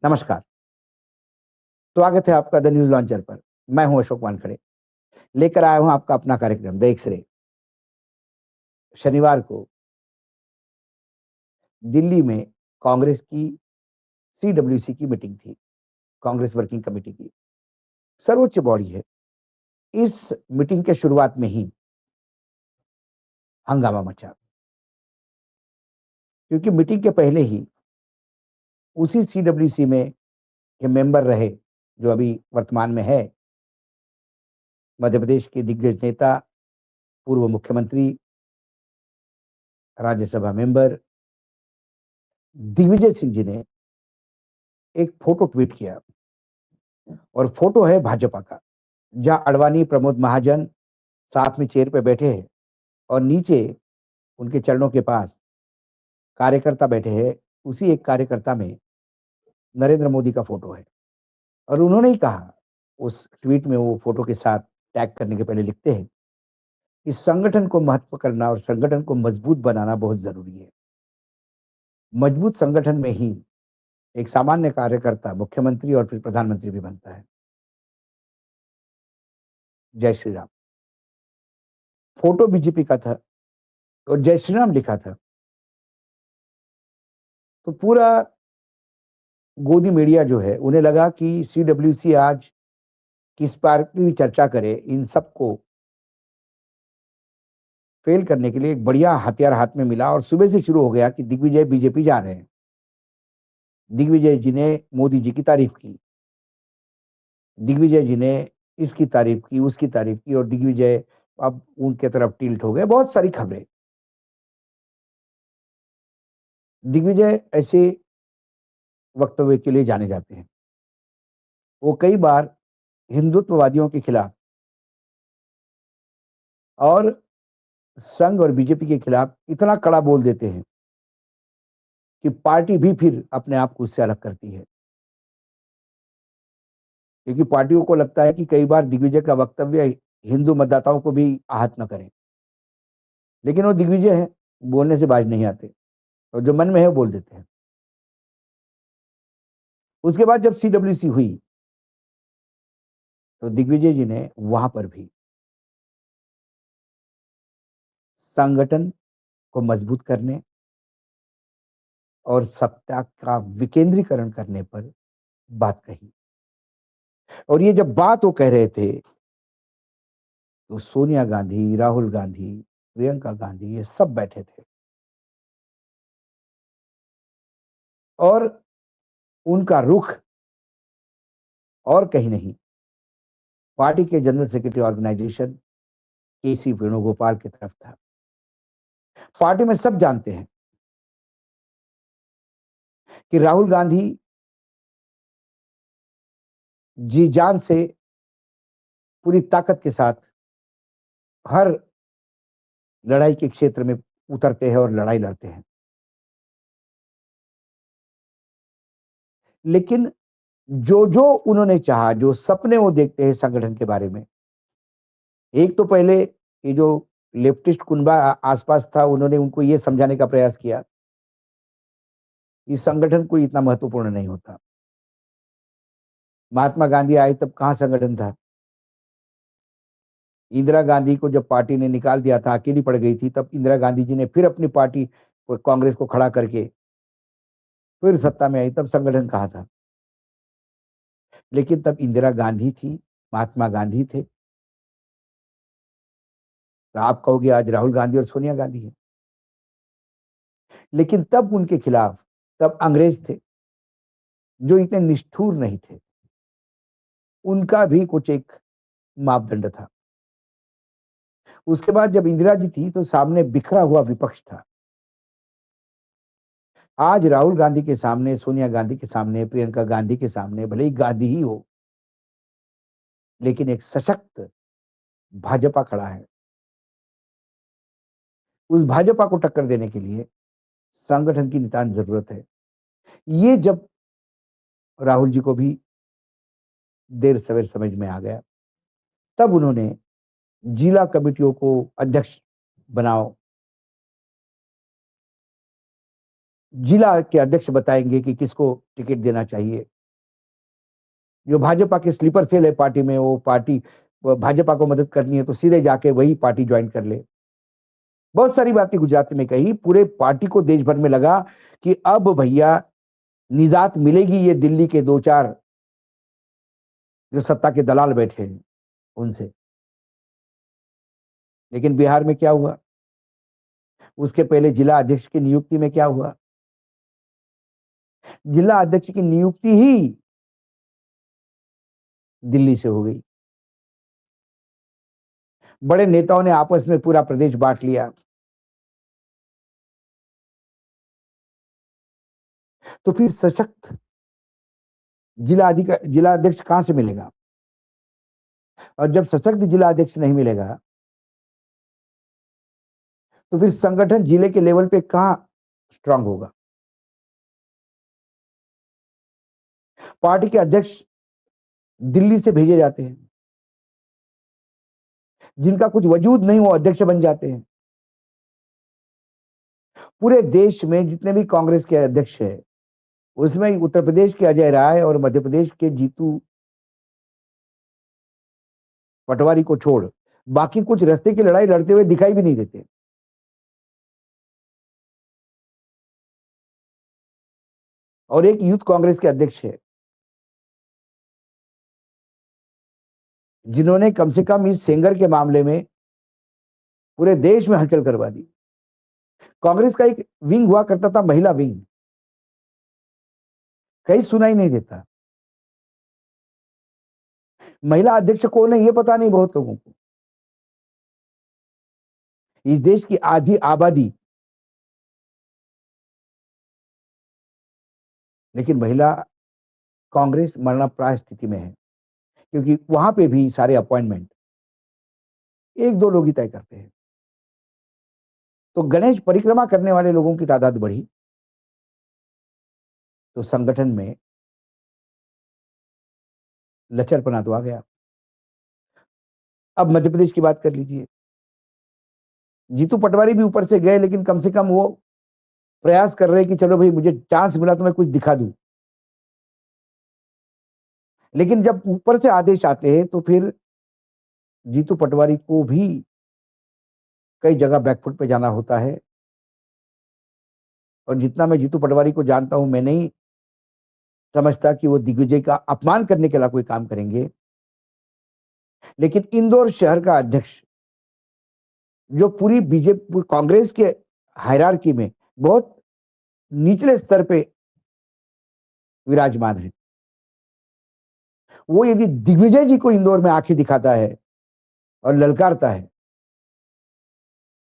नमस्कार। स्वागत है आपका द न्यूज लॉन्चर पर। मैं हूं अशोक वानखड़े। लेकर आया हूं आपका अपना कार्यक्रम द एक्स-रे। शनिवार को दिल्ली में कांग्रेस की सीडब्ल्यूसी की मीटिंग थी, कांग्रेस वर्किंग कमेटी की। सर्वोच्च बॉडी है। इस मीटिंग के शुरुआत में ही हंगामा मचा, क्योंकि मीटिंग के पहले ही उसी सीडब्ल्यूसी में के मेंबर रहे, जो अभी वर्तमान में है, मध्य प्रदेश के दिग्गज नेता, पूर्व मुख्यमंत्री, राज्यसभा मेंबर दिग्विजय सिंह जी ने एक फोटो ट्वीट किया, और फोटो है भाजपा का, जहां अडवाणी, प्रमोद महाजन साथ में चेयर पे बैठे हैं, और नीचे उनके चरणों के पास कार्यकर्ता बैठे हैं। उसी एक कार्यकर्ता में नरेंद्र मोदी का फोटो है, और उन्होंने ही कहा, उस ट्वीट में वो फोटो के साथ टैग करने के पहले लिखते हैं कि संगठन को महत्व करना और संगठन को मजबूत बनाना बहुत जरूरी है। मजबूत संगठन में ही एक सामान्य कार्यकर्ता मुख्यमंत्री और फिर प्रधानमंत्री भी बनता है। जय श्री राम। फोटो बीजेपी का था और जय श्री राम लिखा था। तो पूरा गोदी मीडिया जो है, उन्हें लगा कि सीडब्ल्यूसी आज किस बार की चर्चा करे, इन सबको फेल करने के लिए एक बढ़िया हथियार हाथ में मिला, और सुबह से शुरू हो गया कि दिग्विजय बीजेपी जा रहे हैं। दिग्विजय जी ने मोदी जी की तारीफ की, दिग्विजय जी ने इसकी तारीफ की, उसकी तारीफ की, और दिग्विजय अब उनके तरफ टिल्ट हो गए। बहुत सारी खबरें। दिग्विजय ऐसे वक्तव्य के लिए जाने जाते हैं। वो कई बार हिंदुत्ववादियों के खिलाफ और संघ और बीजेपी के खिलाफ इतना कड़ा बोल देते हैं कि पार्टी भी फिर अपने आप को उससे अलग करती है, क्योंकि पार्टियों को लगता है कि कई बार दिग्विजय का वक्तव्य हिंदू मतदाताओं को भी आहत न करे। लेकिन वो दिग्विजय है, बोलने से बाज नहीं आते, और जो मन में है वो बोल देते हैं। उसके बाद जब सीडब्ल्यूसी हुई, तो दिग्विजय जी ने वहां पर भी संगठन को मजबूत करने और सत्ता का विकेंद्रीकरण करने पर बात कही। और ये जब बात वो कह रहे थे, तो सोनिया गांधी, राहुल गांधी, प्रियंका गांधी, ये सब बैठे थे, और उनका रुख और कहीं नहीं, पार्टी के जनरल सेक्रेटरी ऑर्गेनाइजेशन केसी वेणुगोपाल की तरफ था। पार्टी में सब जानते हैं कि राहुल गांधी जी जान से, पूरी ताकत के साथ हर लड़ाई के क्षेत्र में उतरते हैं और लड़ाई लड़ते हैं। लेकिन जो जो उन्होंने चाहा, जो सपने वो देखते हैं संगठन के बारे में, एक तो पहले ये जो लेफ्टिस्ट कुनबा आसपास था, उन्होंने उनको ये समझाने का प्रयास किया कि संगठन कोई इतना महत्वपूर्ण नहीं होता। महात्मा गांधी आए तब कहां संगठन था। इंदिरा गांधी को जब पार्टी ने निकाल दिया था, अकेली पड़ गई थी, तब इंदिरा गांधी जी ने फिर अपनी पार्टी कांग्रेस को खड़ा करके फिर सत्ता में आई, तब संगठन कहा था। लेकिन तब इंदिरा गांधी थी, महात्मा गांधी थे। तो आप कहोगे आज राहुल गांधी और सोनिया गांधी है, लेकिन तब उनके खिलाफ तब अंग्रेज थे, जो इतने निष्ठुर नहीं थे। उनका भी कुछ एक मापदंड था। उसके बाद जब इंदिरा जी थी, तो सामने बिखरा हुआ विपक्ष था। आज राहुल गांधी के सामने, सोनिया गांधी के सामने, प्रियंका गांधी के सामने, भले ही गांधी ही हो, लेकिन एक सशक्त भाजपा खड़ा है। उस भाजपा को टक्कर देने के लिए संगठन की नितांत जरूरत है। ये जब राहुल जी को भी देर सवेर समझ में आ गया, तब उन्होंने जिला कमेटियों को अध्यक्ष बनाओ, जिला के अध्यक्ष बताएंगे कि किसको टिकट देना चाहिए। जो भाजपा के स्लीपर सेल है पार्टी में, वो पार्टी भाजपा को मदद करनी है तो सीधे जाके वही पार्टी ज्वाइन कर ले। बहुत सारी बातें गुजरात में कही, पूरे पार्टी को देश भर में लगा कि अब भैया निजात मिलेगी ये दिल्ली के 2-4 जो सत्ता के दलाल बैठे हैं उनसे। लेकिन बिहार में क्या हुआ? उसके पहले जिला अध्यक्ष की नियुक्ति में क्या हुआ? जिला अध्यक्ष की नियुक्ति ही दिल्ली से हो गई। बड़े नेताओं ने आपस में पूरा प्रदेश बांट लिया। तो फिर सशक्त जिला अध्यक्ष कहां से मिलेगा? और जब सशक्त जिला अध्यक्ष नहीं मिलेगा तो फिर संगठन जिले के लेवल पे कहां स्ट्रांग होगा? पार्टी के अध्यक्ष दिल्ली से भेजे जाते हैं, जिनका कुछ वजूद नहीं वो अध्यक्ष बन जाते हैं। पूरे देश में जितने भी कांग्रेस के अध्यक्ष हैं, उसमें उत्तर प्रदेश के अजय राय और मध्य प्रदेश के जीतू पटवारी को छोड़ बाकी कुछ रास्ते की लड़ाई लड़ते हुए दिखाई भी नहीं देते। और एक यूथ कांग्रेस के अध्यक्ष है जिन्होंने कम से कम इस सेंगर के मामले में पूरे देश में हलचल करवा दी। कांग्रेस का एक विंग हुआ करता था, महिला विंग, कहीं सुनाई नहीं देता। महिला अध्यक्ष कौन है ये पता नहीं बहुत लोगों को। इस देश की आधी आबादी, लेकिन महिला कांग्रेस मरणाप्राय स्थिति में है, क्योंकि वहां पे भी सारे अपॉइंटमेंट एक दो लोग ही तय करते हैं। तो गणेश परिक्रमा करने वाले लोगों की तादाद बढ़ी तो संगठन में लचरपना तो आ गया। अब मध्य प्रदेश की बात कर लीजिए। जीतू पटवारी भी ऊपर से गए, लेकिन कम से कम वो प्रयास कर रहे हैं कि चलो भाई मुझे चांस मिला तो मैं कुछ दिखा दूं। लेकिन जब ऊपर से आदेश आते हैं तो फिर जीतू पटवारी को भी कई जगह बैकफुट पे जाना होता है। और जितना मैं जीतू पटवारी को जानता हूं, मैं नहीं समझता कि वो दिग्विजय का अपमान करने के लिए कोई काम करेंगे। लेकिन इंदौर शहर का अध्यक्ष, जो पूरी बीजेपी कांग्रेस के हायरार्की में बहुत निचले स्तर पे विराजमान है, वो यदि दिग्विजय जी को इंदौर में आंखें दिखाता है और ललकारता है